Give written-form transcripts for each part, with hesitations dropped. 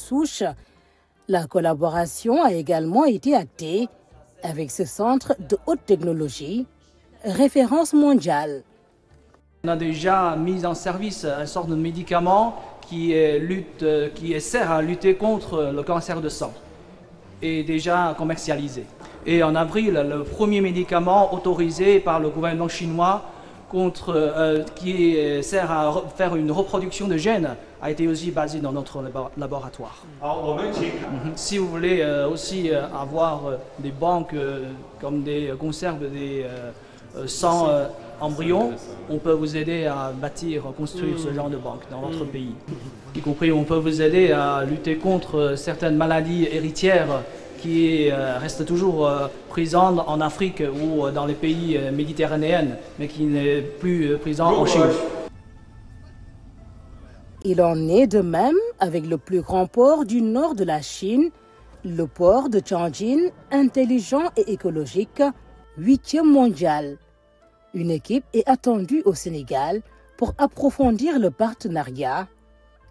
souche. La collaboration a également été actée avec ce centre de haute technologie, référence mondiale. On a déjà mis en service une sorte de médicament qui sert à lutter contre le cancer de sang et déjà commercialisé. Et en avril, le premier médicament autorisé par le gouvernement chinois qui sert à faire une reproduction de gènes a été aussi basé dans notre laboratoire. Si vous voulez aussi avoir des banques comme des conserves des sans embryons, on peut vous aider à construire ce genre de banque dans notre pays. Y compris, on peut vous aider à lutter contre certaines maladies héritières qui restent toujours présentes en Afrique ou dans les pays méditerranéens, mais qui n'est plus présent en Chine. Il en est de même avec le plus grand port du nord de la Chine, le port de Tianjin, intelligent et écologique, 8e mondial. Une équipe est attendue au Sénégal pour approfondir le partenariat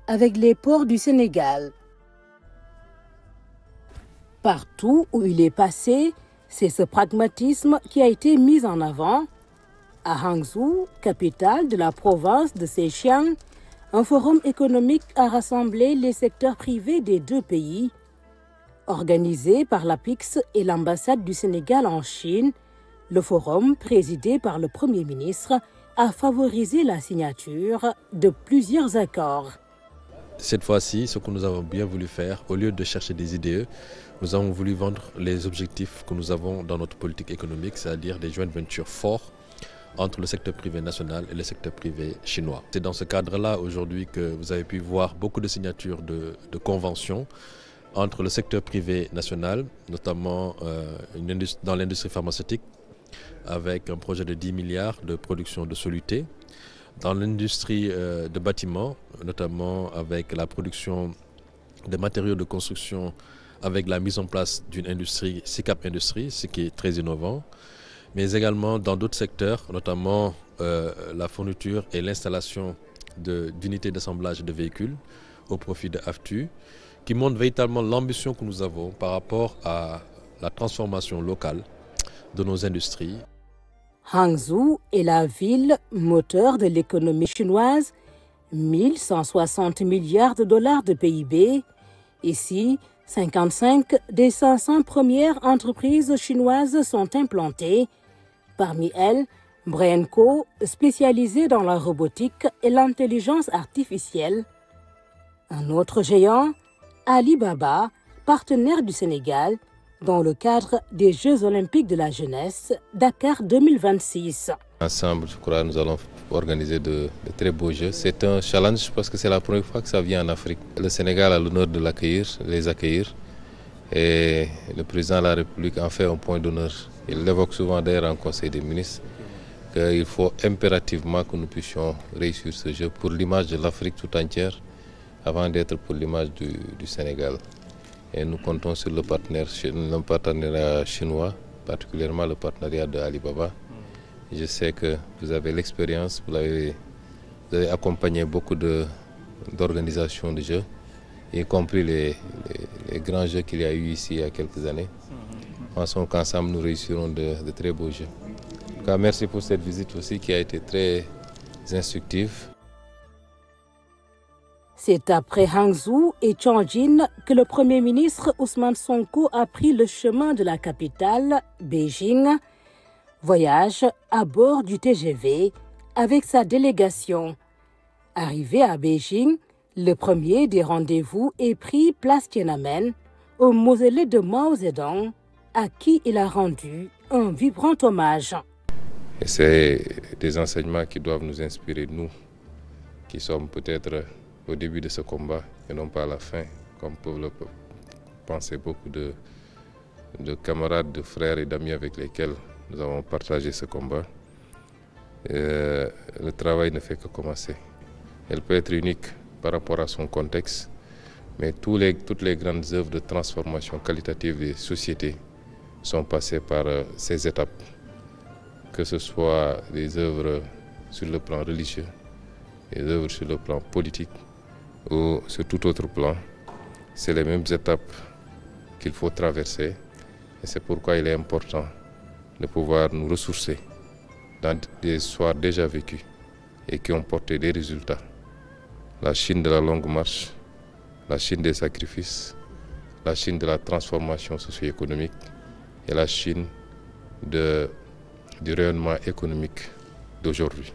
avec les ports du Sénégal. Partout où il est passé, c'est ce pragmatisme qui a été mis en avant. À Hangzhou, capitale de la province de Zhejiang, un forum économique a rassemblé les secteurs privés des deux pays. Organisé par l'APIX et l'ambassade du Sénégal en Chine, le forum, présidé par le Premier ministre, a favorisé la signature de plusieurs accords. Cette fois-ci, ce que nous avons bien voulu faire, au lieu de chercher des idées, nous avons voulu vendre les objectifs que nous avons dans notre politique économique, c'est-à-dire des joint ventures forts entre le secteur privé national et le secteur privé chinois. C'est dans ce cadre-là aujourd'hui que vous avez pu voir beaucoup de signatures de conventions entre le secteur privé national, notamment dans l'industrie pharmaceutique, avec un projet de 10 milliards de production de solutés, dans l'industrie de bâtiments, notamment avec la production de matériaux de construction, avec la mise en place d'une industrie, SICAP Industrie, ce qui est très innovant, mais également dans d'autres secteurs, notamment la fourniture et l'installation d'unités d'assemblage de véhicules au profit de AFTU, qui montre véritablement l'ambition que nous avons par rapport à la transformation locale de nos industries. Hangzhou est la ville moteur de l'économie chinoise, 1160 milliards de dollars de PIB. Ici, 55 des 500 premières entreprises chinoises sont implantées. Parmi elles, Brainco, spécialisé dans la robotique et l'intelligence artificielle. Un autre géant, Alibaba, partenaire du Sénégal, dans le cadre des Jeux olympiques de la jeunesse, Dakar 2026. Ensemble, je crois, nous allons organiser de très beaux Jeux. C'est un challenge parce que c'est la première fois que ça vient en Afrique. Le Sénégal a l'honneur de les accueillir. Et le président de la République en fait un point d'honneur. Il l'évoque souvent d'ailleurs en Conseil des ministres qu'il faut impérativement que nous puissions réussir ce jeu pour l'image de l'Afrique tout entière avant d'être pour l'image du Sénégal. Et nous comptons sur le partenariat chinois, particulièrement le partenariat de Alibaba. Je sais que vous avez l'expérience, vous avez accompagné beaucoup d'organisations de jeux, y compris les grands jeux qu'il y a eu ici il y a quelques années. Pensons qu'ensemble nous réussirons de très beaux jeux. En tout cas, merci pour cette visite aussi qui a été très instructive. C'est après Hangzhou et Tianjin que le Premier ministre Ousmane Sonko a pris le chemin de la capitale, Beijing. Voyage à bord du TGV avec sa délégation. Arrivé à Beijing, le premier des rendez-vous est pris place Tiananmen, au mausolée de Mao Zedong, à qui il a rendu un vibrant hommage. Et c'est des enseignements qui doivent nous inspirer, nous, qui sommes peut-être au début de ce combat et non pas à la fin, comme peuvent le penser beaucoup de camarades, de frères et d'amis avec lesquels nous avons partagé ce combat. Le travail ne fait que commencer. Elle peut être unique par rapport à son contexte, mais toutes les grandes œuvres de transformation qualitative des sociétés sont passées par ces étapes, que ce soit des œuvres sur le plan religieux, des œuvres sur le plan politique ou sur tout autre plan. c'est les mêmes étapes qu'il faut traverser. Et c'est pourquoi il est important de pouvoir nous ressourcer dans des histoires déjà vécues et qui ont porté des résultats. La Chine de la longue marche, la Chine des sacrifices, la Chine de la transformation socio-économique et la Chine du rayonnement économique d'aujourd'hui.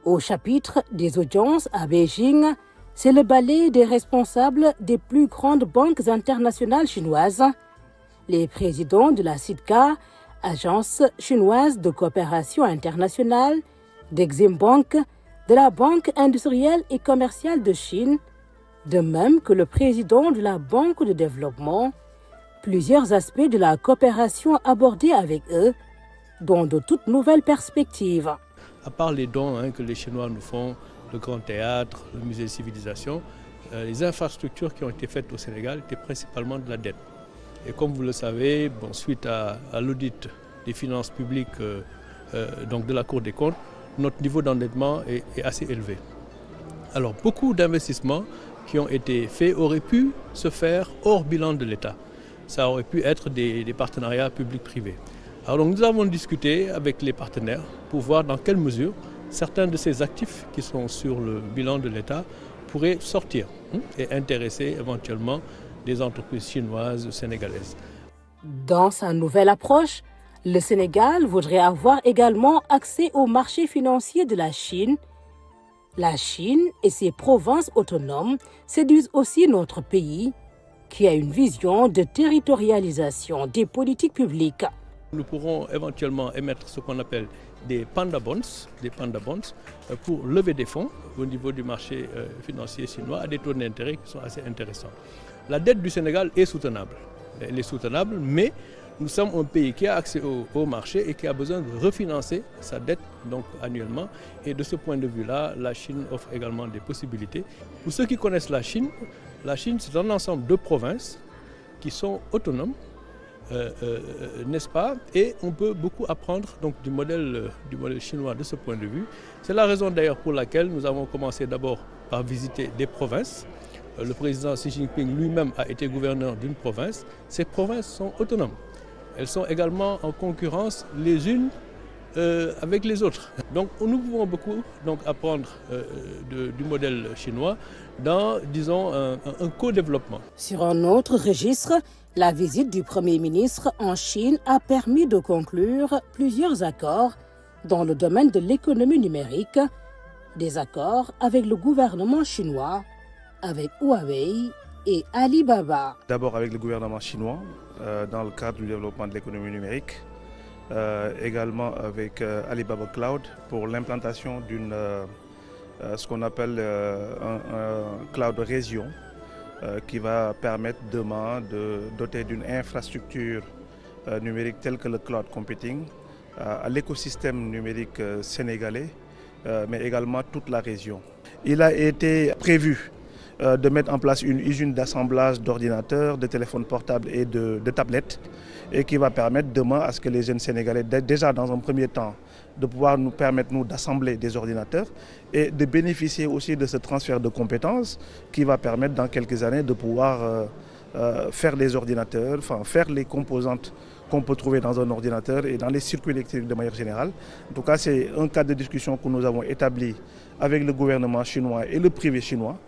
Au chapitre des audiences à Beijing, c'est le ballet des responsables des plus grandes banques internationales chinoises. Les présidents de la SIDCA, Agence chinoise de coopération internationale, d'Exim Bank, de la Banque industrielle et commerciale de Chine, de même que le président de la Banque de développement, plusieurs aspects de la coopération abordés avec eux, dont de toutes nouvelles perspectives. À part les dons que les Chinois nous font, le Grand Théâtre, le Musée de Civilisation, les infrastructures qui ont été faites au Sénégal étaient principalement de la dette. Et comme vous le savez, suite à l'audit des finances publiques donc de la Cour des comptes, notre niveau d'endettement est assez élevé. Alors beaucoup d'investissements qui ont été faits auraient pu se faire hors bilan de l'État. Ça aurait pu être des partenariats publics-privés. Alors donc, nous avons discuté avec les partenaires pour voir dans quelle mesure certains de ces actifs qui sont sur le bilan de l'État pourraient sortir et intéresser éventuellement des entreprises chinoises ou sénégalaises. Dans sa nouvelle approche, le Sénégal voudrait avoir également accès au marché financier de la Chine. La Chine et ses provinces autonomes séduisent aussi notre pays, qui a une vision de territorialisation des politiques publiques. Nous pourrons éventuellement émettre ce qu'on appelle des panda bonds pour lever des fonds au niveau du marché financier chinois à des taux d'intérêt qui sont assez intéressants. La dette du Sénégal est soutenable. Elle est soutenable, mais nous sommes un pays qui a accès au marché et qui a besoin de refinancer sa dette donc, annuellement. Et de ce point de vue-là, la Chine offre également des possibilités. Pour ceux qui connaissent la Chine, c'est un ensemble de provinces qui sont autonomes, n'est-ce pas? Et on peut beaucoup apprendre donc, du modèle chinois de ce point de vue. C'est la raison d'ailleurs pour laquelle nous avons commencé d'abord par visiter des provinces. Le président Xi Jinping lui-même a été gouverneur d'une province. Ces provinces sont autonomes. Elles sont également en concurrence les unes avec les autres. Donc nous pouvons beaucoup donc, apprendre du modèle chinois dans, disons, un co-développement. Sur un autre registre, la visite du Premier ministre en Chine a permis de conclure plusieurs accords dans le domaine de l'économie numérique, des accords avec le gouvernement chinois, avec Huawei et Alibaba. D'abord avec le gouvernement chinois dans le cadre du développement de l'économie numérique, également avec Alibaba Cloud pour l'implantation d'une ce qu'on appelle un cloud région qui va permettre demain de doter d'une infrastructure numérique telle que le cloud computing à l'écosystème numérique sénégalais, mais également toute la région. Il a été prévu de mettre en place une usine d'assemblage d'ordinateurs, de téléphones portables et de tablettes et qui va permettre demain à ce que les jeunes Sénégalais, déjà dans un premier temps, de pouvoir nous permettre d'assembler des ordinateurs et de bénéficier aussi de ce transfert de compétences qui va permettre dans quelques années de pouvoir faire les ordinateurs, faire les composantes qu'on peut trouver dans un ordinateur et dans les circuits électriques de manière générale. En tout cas, c'est un cadre de discussion que nous avons établi avec le gouvernement chinois et le privé chinois.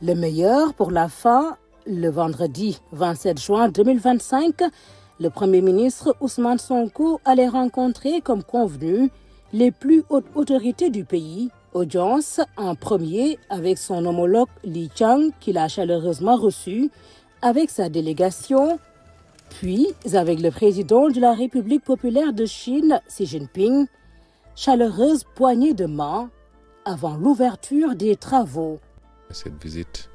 Le meilleur pour la fin, le vendredi 27 juin 2025, le Premier ministre Ousmane Sonko allait rencontrer comme convenu les plus hautes autorités du pays. Audience en premier avec son homologue Li Qiang qu'il a chaleureusement reçu avec sa délégation, puis avec le président de la République populaire de Chine, Xi Jinping, chaleureuse poignée de main avant l'ouverture des travaux. Cette visite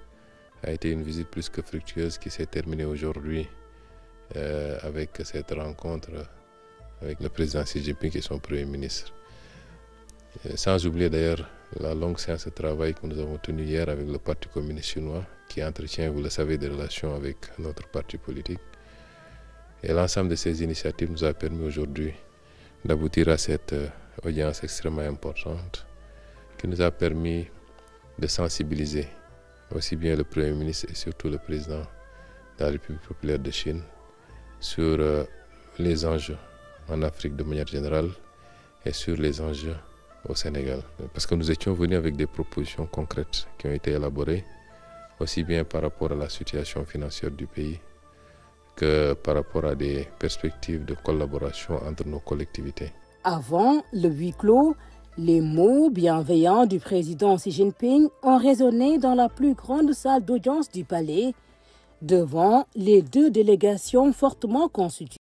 a été une visite plus que fructueuse qui s'est terminée aujourd'hui avec cette rencontre avec le président Xi Jinping et son Premier ministre. Sans oublier d'ailleurs la longue séance de travail que nous avons tenue hier avec le Parti communiste chinois qui entretient, vous le savez, des relations avec notre parti politique. Et l'ensemble de ces initiatives nous a permis aujourd'hui d'aboutir à cette audience extrêmement importante qui nous a permis de sensibiliser aussi bien le Premier ministre et surtout le président de la République populaire de Chine, sur les enjeux en Afrique de manière générale et sur les enjeux au Sénégal. Parce que nous étions venus avec des propositions concrètes qui ont été élaborées, aussi bien par rapport à la situation financière du pays que par rapport à des perspectives de collaboration entre nos collectivités. Avant le huis clos, les mots bienveillants du président Xi Jinping ont résonné dans la plus grande salle d'audience du palais, devant les deux délégations fortement constituées.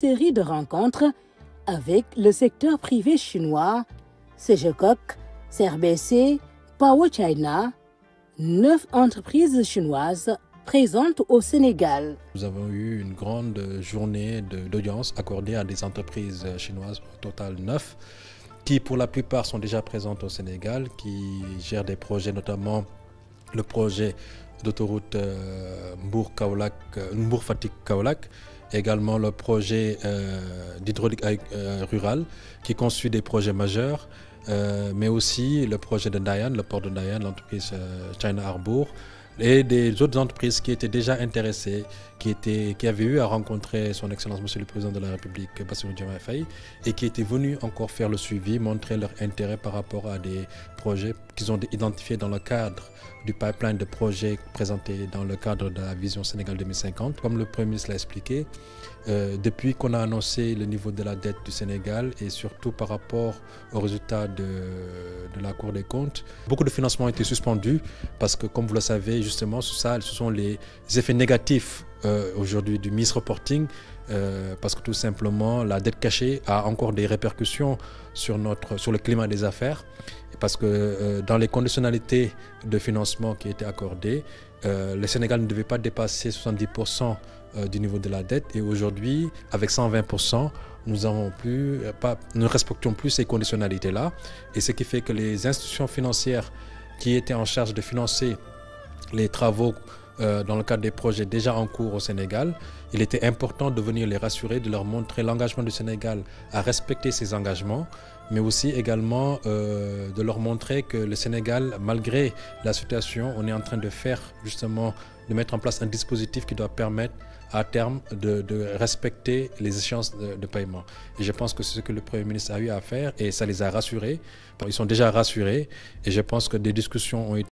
Série de rencontres avec le secteur privé chinois, CGCOC, CRBC, Power China, 9 entreprises chinoises présentes au Sénégal. Nous avons eu une grande journée d'audience accordée à des entreprises chinoises, au total 9, qui pour la plupart sont déjà présentes au Sénégal, qui gèrent des projets, notamment le projet d'autoroute Mbour-Fatick-Kaolack, également le projet d'hydraulique rural qui construit des projets majeurs, mais aussi le projet de Ndayan, le port de Ndayan, l'entreprise China Harbour, et des autres entreprises qui étaient déjà intéressées, qui avaient eu à rencontrer son Excellence Monsieur le Président de la République, Bassirou Diomaye Faye, et qui étaient venus encore faire le suivi, montrer leur intérêt par rapport à des projets qu'ils ont identifiés dans le cadre du pipeline de projets présentés dans le cadre de la vision Sénégal 2050. Comme le Premier ministre l'a expliqué, depuis qu'on a annoncé le niveau de la dette du Sénégal et surtout par rapport aux résultats de la Cour des comptes, beaucoup de financements ont été suspendus parce que, comme vous le savez, justement, ce sont les effets négatifs aujourd'hui du misreporting, parce que tout simplement la dette cachée a encore des répercussions sur le climat des affaires, parce que dans les conditionnalités de financement qui étaient accordées, le Sénégal ne devait pas dépasser 70% du niveau de la dette, et aujourd'hui avec 120%, nous ne respectons plus ces conditionnalités-là, et ce qui fait que les institutions financières qui étaient en charge de financer les travaux dans le cadre des projets déjà en cours au Sénégal, il était important de venir les rassurer, de leur montrer l'engagement du Sénégal à respecter ces engagements, mais aussi également de leur montrer que le Sénégal, malgré la situation, on est en train de mettre en place un dispositif qui doit permettre à terme de respecter les échéances de paiement. Et je pense que c'est ce que le Premier ministre a eu à faire, et ça les a rassurés. Ils sont déjà rassurés, et je pense que des discussions ont été